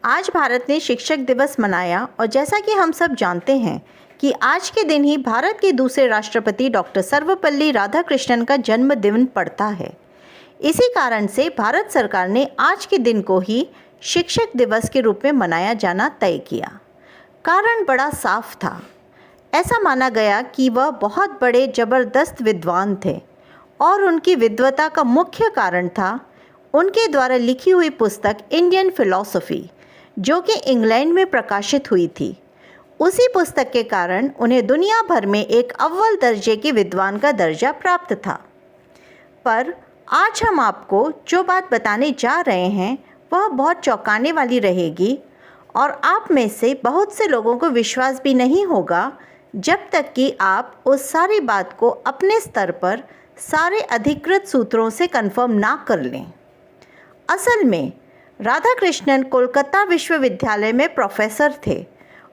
आज भारत ने शिक्षक दिवस मनाया और जैसा कि हम सब जानते हैं कि आज के दिन ही भारत के दूसरे राष्ट्रपति डॉक्टर सर्वपल्ली राधाकृष्णन का जन्मदिन पड़ता है। इसी कारण से भारत सरकार ने आज के दिन को ही शिक्षक दिवस के रूप में मनाया जाना तय किया। कारण बड़ा साफ था। ऐसा माना गया कि वह बहुत बड़े ज़बरदस्त विद्वान थे और उनकी विद्वता का मुख्य कारण था उनके द्वारा लिखी हुई पुस्तक इंडियन फिलॉसफी, जो कि इंग्लैंड में प्रकाशित हुई थी। उसी पुस्तक के कारण उन्हें दुनिया भर में एक अव्वल दर्जे के विद्वान का दर्जा प्राप्त था। पर आज हम आपको जो बात बताने जा रहे हैं वह बहुत चौंकाने वाली रहेगी और आप में से बहुत से लोगों को विश्वास भी नहीं होगा जब तक कि आप उस सारी बात को अपने स्तर पर सारे अधिकृत सूत्रों से कंफर्म ना कर लें। असल में राधाकृष्णन कोलकाता विश्वविद्यालय में प्रोफेसर थे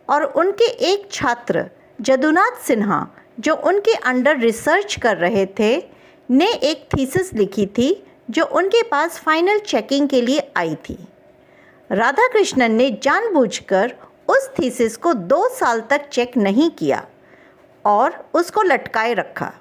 और उनके एक छात्र जदुनाथ सिन्हा, जो उनके अंडर रिसर्च कर रहे थे, ने एक थीसिस लिखी थी जो उनके पास फाइनल चेकिंग के लिए आई थी। राधाकृष्णन ने जानबूझकर उस थीसिस को 2 साल तक चेक नहीं किया और उसको लटकाए रखा।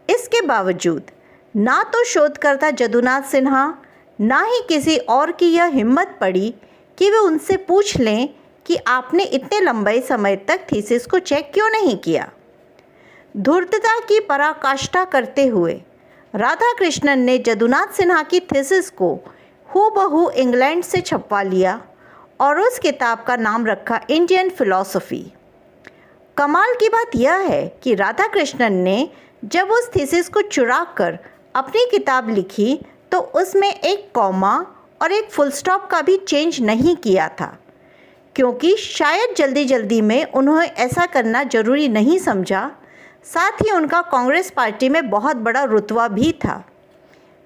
इसके बावजूद ना तो शोधकर्ता जदुनाथ सिन्हा ना ही किसी और की यह हिम्मत पड़ी कि वे उनसे पूछ लें कि आपने इतने लंबे समय तक थीसिस को चेक क्यों नहीं किया। धूर्तता की पराकाष्ठा करते हुए राधाकृष्णन ने जदुनाथ सिन्हा की थीसिस को हूबहू इंग्लैंड से छपवा लिया और उस किताब का नाम रखा इंडियन फिलॉसफी। कमाल की बात यह है कि राधाकृष्णन ने जब उस थीसिस को चुरा कर अपनी किताब लिखी तो उसमें एक कॉमा और एक फुल स्टॉप का भी चेंज नहीं किया था, क्योंकि शायद जल्दी जल्दी में उन्होंने ऐसा करना ज़रूरी नहीं समझा। साथ ही उनका कांग्रेस पार्टी में बहुत बड़ा रुतबा भी था,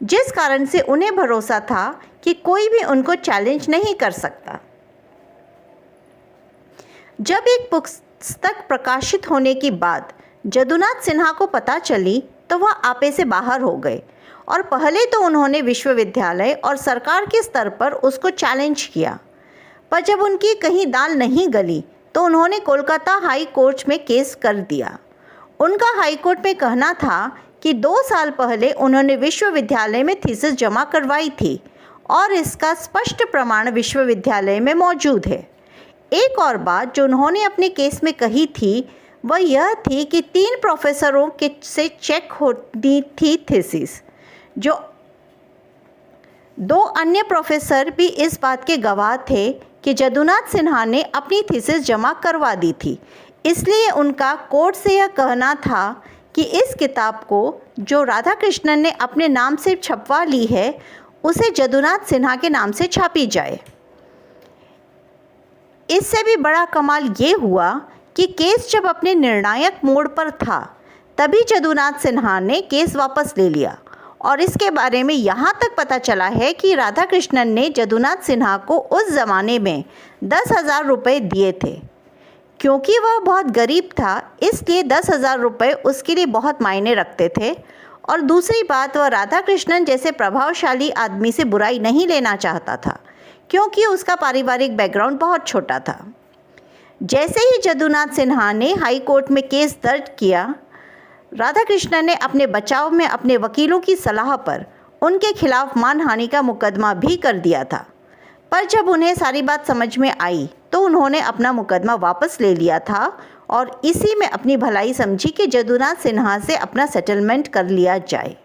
जिस कारण से उन्हें भरोसा था कि कोई भी उनको चैलेंज नहीं कर सकता। जब एक पुस्तक प्रकाशित होने की बात जदुनाथ सिन्हा को पता चली तो वह आपे से बाहर हो गए और पहले तो उन्होंने विश्वविद्यालय और सरकार के स्तर पर उसको चैलेंज किया, पर जब उनकी कहीं दाल नहीं गली तो उन्होंने कोलकाता हाई कोर्ट में केस कर दिया। उनका हाई कोर्ट में कहना था कि 2 साल पहले उन्होंने विश्वविद्यालय में थीसिस जमा करवाई थी और इसका स्पष्ट प्रमाण विश्वविद्यालय में मौजूद है। एक और बात जो उन्होंने अपने केस में कही थी वह यह थी कि 3 प्रोफेसरों के से चेक होती थी थीसिस, जो 2 अन्य प्रोफेसर भी इस बात के गवाह थे कि जदुनाथ सिन्हा ने अपनी थीसिस जमा करवा दी थी। इसलिए उनका कोर्ट से यह कहना था कि इस किताब को जो राधाकृष्णन ने अपने नाम से छपवा ली है उसे जदुनाथ सिन्हा के नाम से छापी जाए। इससे भी बड़ा कमाल ये हुआ कि केस जब अपने निर्णायक मोड़ पर था तभी जदुनाथ सिन्हा ने केस वापस ले लिया और इसके बारे में यहाँ तक पता चला है कि राधाकृष्णन ने जदुनाथ सिन्हा को उस ज़माने में 10,000 रुपये दिए थे। क्योंकि वह बहुत गरीब था इसलिए 10,000 रुपये उसके लिए बहुत मायने रखते थे। और दूसरी बात, वह राधाकृष्णन जैसे प्रभावशाली आदमी से बुराई नहीं लेना चाहता था, क्योंकि उसका पारिवारिक बैकग्राउंड बहुत छोटा था। जैसे ही जदुनाथ सिन्हा ने हाई कोर्ट में केस दर्ज किया, राधाकृष्णन ने अपने बचाव में अपने वकीलों की सलाह पर उनके खिलाफ मानहानि का मुकदमा भी कर दिया था। पर जब उन्हें सारी बात समझ में आई तो उन्होंने अपना मुकदमा वापस ले लिया था और इसी में अपनी भलाई समझी कि जदुनाथ सिन्हा से अपना सेटलमेंट कर लिया जाए।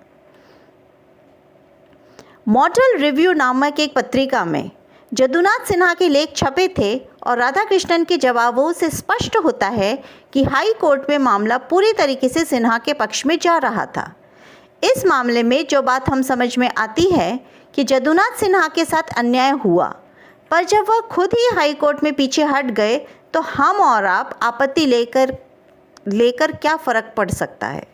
मॉडल रिव्यू नामक एक पत्रिका में जदुनाथ सिन्हा के लेख छपे थे और राधाकृष्णन के जवाबों से स्पष्ट होता है कि हाई कोर्ट में मामला पूरी तरीके से सिन्हा के पक्ष में जा रहा था। इस मामले में जो बात हम समझ में आती है कि जदुनाथ सिन्हा के साथ अन्याय हुआ, पर जब वह खुद ही हाई कोर्ट में पीछे हट गए तो हम और आप आपत्ति लेकर क्या फ़र्क पड़ सकता है।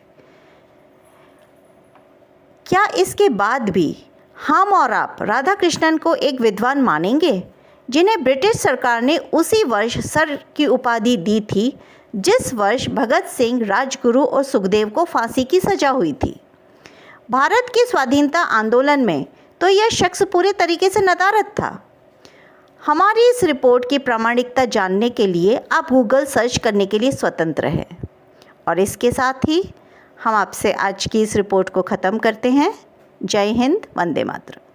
क्या इसके बाद भी हम और आप राधाकृष्णन को एक विद्वान मानेंगे जिन्हें ब्रिटिश सरकार ने उसी वर्ष सर की उपाधि दी थी जिस वर्ष भगत सिंह, राजगुरु और सुखदेव को फांसी की सज़ा हुई थी। भारत के स्वाधीनता आंदोलन में तो यह शख्स पूरे तरीके से नदारद था। हमारी इस रिपोर्ट की प्रामाणिकता जानने के लिए आप गूगल सर्च करने के लिए स्वतंत्र हैं। और इसके साथ ही हम आपसे आज की इस रिपोर्ट को ख़त्म करते हैं। जय हिंद, वंदे मातरम।